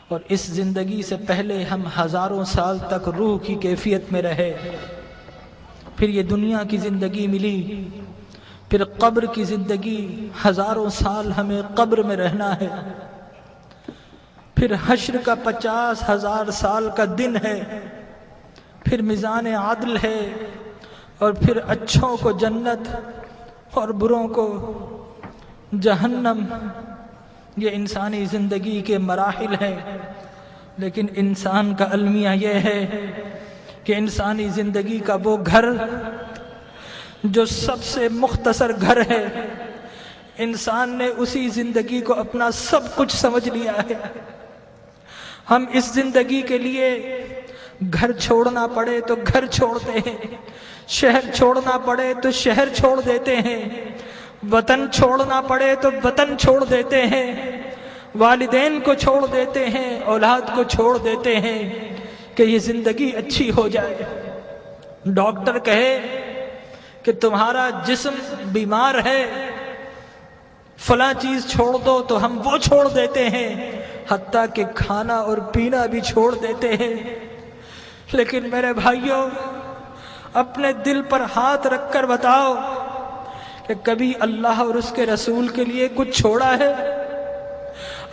اور اس زندگی سے پہلے ہم ہزاروں سال تک روح کی کیفیت میں رہے، پھر یہ دنیا کی زندگی ملی، پھر قبر کی زندگی، ہزاروں سال ہمیں قبر میں رہنا ہے، پھر حشر کا 50,000 سال کا دن ہے، پھر میزان عدل ہے، اور پھر اچھوں کو جنت اور بروں کو جہنم۔ یہ انسانی زندگی کے مراحل ہیں، لیکن انسان کا المیہ یہ ہے کہ انسانی زندگی کا وہ گھر جو سب سے مختصر گھر ہے، انسان نے اسی زندگی کو اپنا سب کچھ سمجھ لیا ہے۔ ہم اس زندگی کے لیے گھر چھوڑنا پڑے تو گھر چھوڑتے ہیں، شہر چھوڑنا پڑے تو شہر چھوڑ دیتے ہیں، وطن چھوڑنا پڑے تو وطن چھوڑ دیتے ہیں، والدین کو چھوڑ دیتے ہیں، اولاد کو چھوڑ دیتے ہیں کہ یہ زندگی اچھی ہو جائے۔ ڈاکٹر کہے کہ تمہارا جسم بیمار ہے، فلاں چیز چھوڑ دو، تو ہم وہ چھوڑ دیتے ہیں، حتیٰ کہ کھانا اور پینا بھی چھوڑ دیتے ہیں۔ لیکن میرے بھائیوں، اپنے دل پر ہاتھ رکھ کر بتاؤ کہ کبھی اللہ اور اس کے رسول کے لیے کچھ چھوڑا ہے؟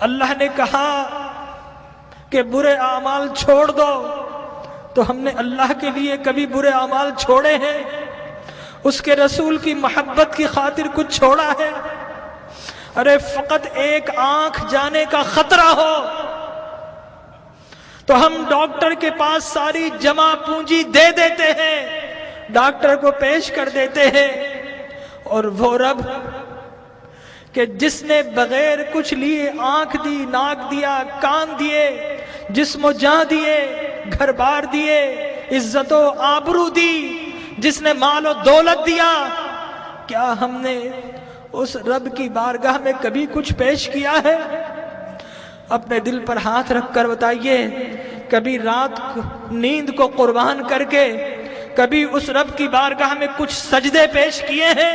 اللہ نے کہا کہ برے اعمال چھوڑ دو، تو ہم نے اللہ کے لیے کبھی برے اعمال چھوڑے ہیں؟ اس کے رسول کی محبت کی خاطر کچھ چھوڑا ہے؟ ارے فقط ایک آنکھ جانے کا خطرہ ہو تو ہم ڈاکٹر کے پاس ساری جمع پونجی دے دیتے ہیں، ڈاکٹر کو پیش کر دیتے ہیں، اور وہ رب کہ جس نے بغیر کچھ لیے آنکھ دی، ناک دیا، کان دیے، جسم و جاں دیے، گھر بار دیے، عزت و آبرو دی، جس نے مال و دولت دیا، کیا ہم نے اس رب کی بارگاہ میں کبھی کچھ پیش کیا ہے؟ اپنے دل پر ہاتھ رکھ کر بتائیے، کبھی رات نیند کو قربان کر کے کبھی اس رب کی بارگاہ میں کچھ سجدے پیش کیے ہیں؟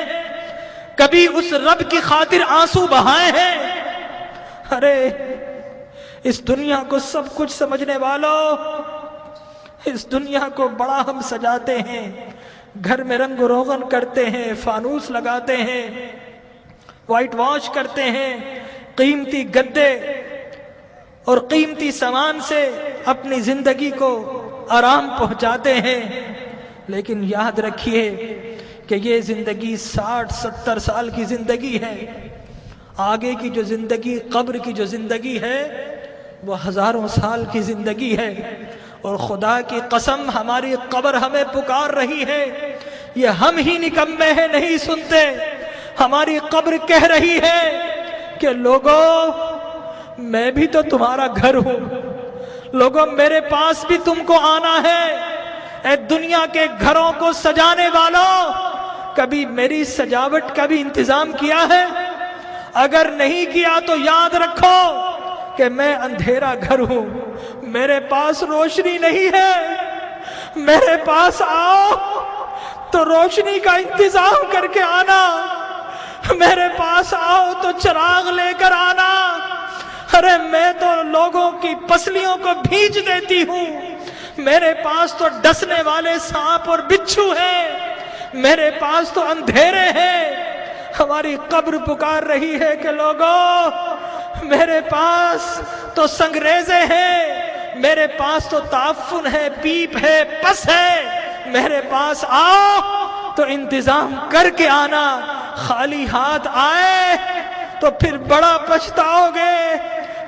کبھی اس رب کی خاطر آنسو بہائے ہیں؟ ارے اس دنیا کو سب کچھ سمجھنے والوں، اس دنیا کو بڑا ہم سجاتے ہیں، گھر میں رنگ و روغن کرتے ہیں، فانوس لگاتے ہیں، وائٹ واش کرتے ہیں، قیمتی گدے اور قیمتی سامان سے اپنی زندگی کو آرام پہنچاتے ہیں، لیکن یاد رکھیے کہ یہ زندگی 60-70 سال کی زندگی ہے، آگے کی جو زندگی، قبر کی جو زندگی ہے، وہ ہزاروں سال کی زندگی ہے، اور خدا کی قسم ہماری قبر ہمیں پکار رہی ہے، یہ ہم ہی نکمے ہیں نہیں سنتے، ہماری قبر کہہ رہی ہے کہ لوگوں میں بھی تو تمہارا گھر ہوں، لوگوں میرے پاس بھی تم کو آنا ہے۔ اے دنیا کے گھروں کو سجانے والوں، کبھی میری سجاوٹ کا بھی انتظام کیا ہے؟ اگر نہیں کیا تو یاد رکھو کہ میں اندھیرا گھر ہوں، میرے پاس روشنی نہیں ہے، میرے پاس آؤ تو روشنی کا انتظام کر کے آنا، میرے پاس آؤ تو چراغ لے کر آنا۔ ارے میں تو لوگوں کی پسلیوں کو بھیج دیتی ہوں، میرے پاس تو ڈسنے والے سانپ اور بچھو ہیں، میرے پاس تو اندھیرے ہیں۔ ہماری قبر پکار رہی ہے کہ لوگوں میرے پاس تو سنگریزے ہیں، میرے پاس تو تعفن ہے، پیپ ہے، پس ہے، میرے پاس آؤ تو انتظام کر کے آنا، خالی ہاتھ آئے تو پھر بڑا پچھتاؤ گے،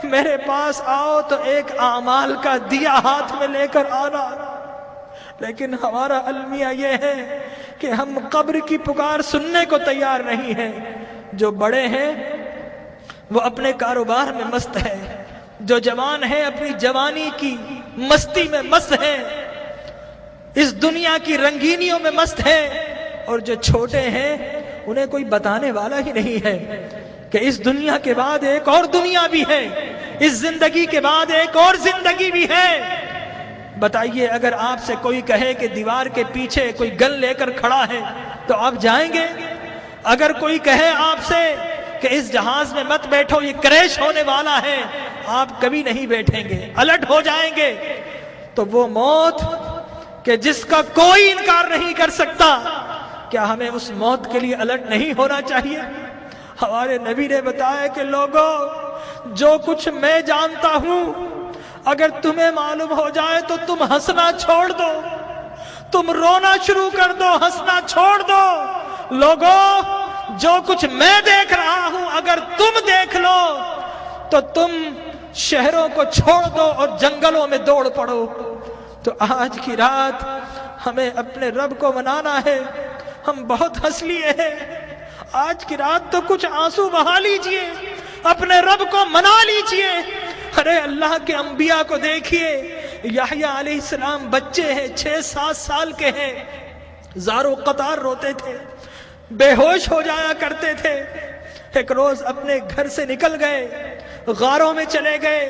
میرے پاس آؤ تو ایک اعمال کا دیا ہاتھ میں لے کر آنا۔ لیکن ہمارا المیہ یہ ہے کہ ہم قبر کی پکار سننے کو تیار نہیں ہیں۔ جو بڑے ہیں وہ اپنے کاروبار میں مست ہے، جو جوان ہیں اپنی جوانی کی مستی میں مست ہیں، اس دنیا کی رنگینیوں میں مست ہیں، اور جو چھوٹے ہیں انہیں کوئی بتانے والا ہی نہیں ہے کہ اس دنیا کے بعد ایک اور دنیا بھی ہے، اس زندگی کے بعد ایک اور زندگی بھی ہے۔ بتائیے اگر آپ سے کوئی کہے کہ دیوار کے پیچھے کوئی گن لے کر کھڑا ہے تو آپ جائیں گے؟ اگر کوئی کہے آپ سے کہ اس جہاز میں مت بیٹھو یہ کریش ہونے والا ہے، آپ کبھی نہیں بیٹھیں گے، الٹ ہو جائیں گے۔ تو وہ موت کہ جس کا کوئی انکار نہیں کر سکتا، کیا ہمیں اس موت کے لیے الٹ نہیں ہونا چاہیے؟ ہمارے نبی نے بتایا کہ لوگوں، جو کچھ میں جانتا ہوں اگر تمہیں معلوم ہو جائے تو تم ہنسنا چھوڑ دو، تم رونا شروع کر دو، ہنسنا چھوڑ دو۔ لوگوں، جو کچھ میں دیکھ رہا ہوں اگر تم دیکھ لو تو تم شہروں کو چھوڑ دو اور جنگلوں میں دوڑ پڑو۔ تو آج کی رات ہمیں اپنے رب کو منانا ہے۔ ہم بہت ہنس لیے ہیں، آج کی رات تو کچھ آنسو بہا لیجئے، اپنے رب کو منا لیجئے۔ ارے اللہ کے انبیاء کو دیکھیے، یحییٰ علیہ السلام بچے ہیں، 6-7 سال کے ہیں، زارو قطار روتے تھے، بے ہوش ہو جایا کرتے تھے۔ ایک روز اپنے گھر سے نکل گئے، غاروں میں چلے گئے،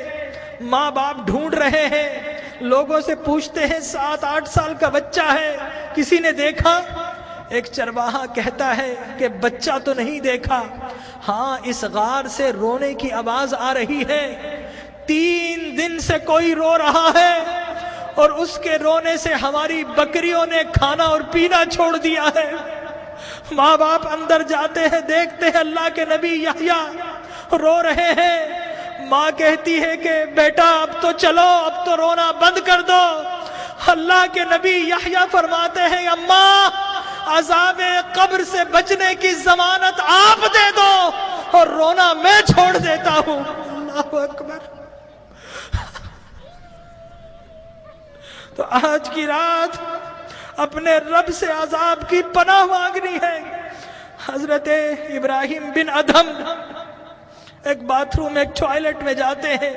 ماں باپ ڈھونڈ رہے ہیں، لوگوں سے پوچھتے ہیں 7-8 سال کا بچہ ہے، کسی نے دیکھا؟ ایک چرواہا کہتا ہے کہ بچہ تو نہیں دیکھا، ہاں اس غار سے رونے کی آواز آ رہی ہے، 3 دن سے کوئی رو رہا ہے اور اس کے رونے سے ہماری بکریوں نے کھانا اور پینا چھوڑ دیا ہے۔ ماں باپ اندر جاتے ہیں، دیکھتے ہیں اللہ کے نبی یحییٰ رو رہے ہیں۔ ماں کہتی ہے کہ بیٹا اب تو چلو، اب تو رونا بند کر دو۔ اللہ کے نبی یحییٰ فرماتے ہیں اماں، عذاب قبر سے بچنے کی ضمانت آپ دے دو اور رونا میں چھوڑ دیتا ہوں۔ اللہ اکبر۔ تو آج کی رات اپنے رب سے عذاب کی پناہ مانگنی ہے۔ حضرت ابراہیم بن ادھم ایک باتھ روم، ایک ٹوائلٹ میں جاتے ہیں،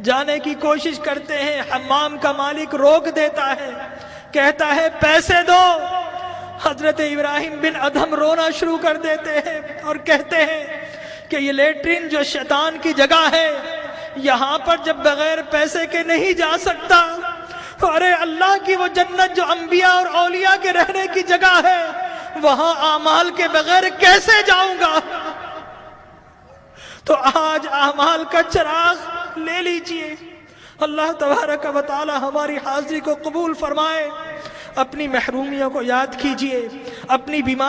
جانے کی کوشش کرتے ہیں، حمام کا مالک روک دیتا ہے، کہتا ہے پیسے دو۔ حضرت ابراہیم بن ادھم رونا شروع کر دیتے ہیں اور کہتے ہیں کہ یہ لیٹرین جو شیطان کی جگہ ہے، یہاں پر جب بغیر پیسے کے نہیں جا سکتا، ارے اللہ کی وہ جنت جو انبیاء اور اولیاء کے رہنے کی جگہ ہے، وہاں اعمال کے بغیر کیسے جاؤں گا؟ تو آج اعمال کا چراغ لے لیجئے۔ اللہ تبارک و تعالی ہماری حاضری کو قبول فرمائے۔ اپنی محرومیوں کو یاد کیجئے، اپنی بیماری